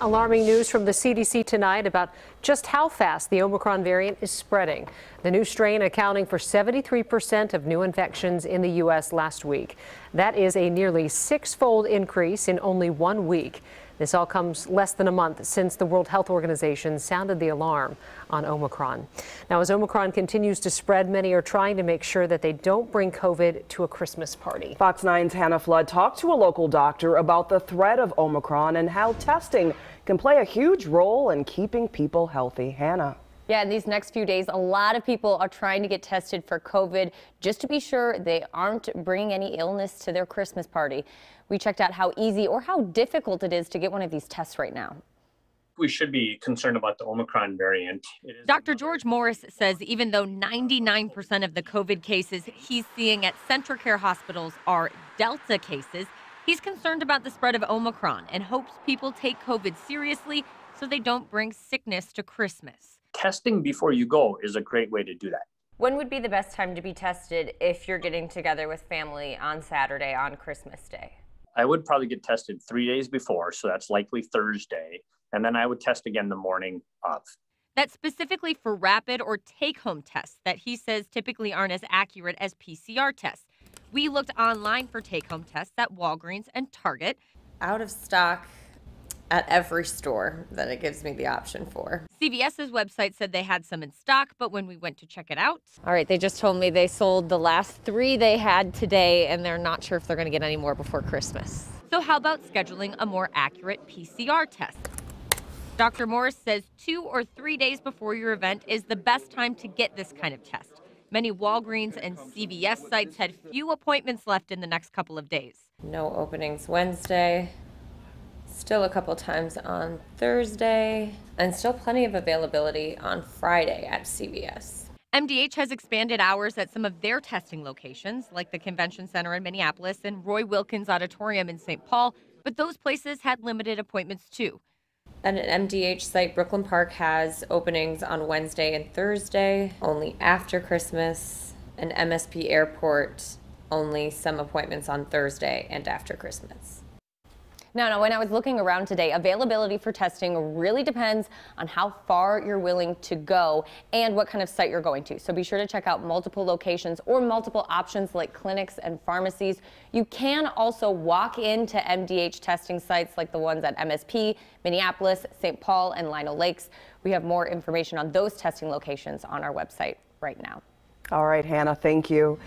Alarming news from the CDC tonight about just how fast the Omicron variant is spreading. The new strain accounting for 73% of new infections in the U.S. last week. That is a nearly six-fold increase in only 1 week. This all comes less than a month since the World Health Organization sounded the alarm on Omicron. Now, as Omicron continues to spread, many are trying to make sure that they don't bring COVID to a Christmas party. Fox 9's Hannah Flood talked to a local doctor about the threat of Omicron and how testing can play a huge role in keeping people healthy. Hannah. Yeah, in these next few days, a lot of people are trying to get tested for COVID just to be sure they aren't bringing any illness to their Christmas party. We checked out how easy or how difficult it is to get one of these tests right now. We should be concerned about the Omicron variant. Dr. George Morris says even though 99% of the COVID cases he's seeing at CentraCare hospitals are Delta cases, he's concerned about the spread of Omicron and hopes people take COVID seriously so they don't bring sickness to Christmas. Testing before you go is a great way to do that. When would be the best time to be tested if you're getting together with family on Saturday on Christmas Day? I would probably get tested 3 days before, so that's likely Thursday, and then I would test again the morning of. That's specifically for rapid or take-home tests that he says typically aren't as accurate as PCR tests. We looked online for take-home tests at Walgreens and Target. Out of stock at every store that it gives me the option for. CVS's website said they had some in stock, but when we went to check it out. All right, they just told me they sold the last 3 they had today, and they're not sure if they're going to get any more before Christmas. So how about scheduling a more accurate PCR test? Dr. Morris says 2 or 3 days before your event is the best time to get this kind of test. Many Walgreens and CVS sites had few appointments left in the next couple of days. No openings Wednesday. Still a couple times on Thursday, and still plenty of availability on Friday at CVS. MDH has expanded hours at some of their testing locations, like the Convention Center in Minneapolis and Roy Wilkins Auditorium in St. Paul, but those places had limited appointments too. And an MDH site, Brooklyn Park, has openings on Wednesday and Thursday, only after Christmas. And MSP Airport, only some appointments on Thursday and after Christmas. Now, when I was looking around today, availability for testing really depends on how far you're willing to go and what kind of site you're going to. So be sure to check out multiple locations or multiple options like clinics and pharmacies. You can also walk into MDH testing sites like the ones at MSP, Minneapolis, St. Paul, and Lino Lakes. We have more information on those testing locations on our website right now. All right, Hannah, thank you.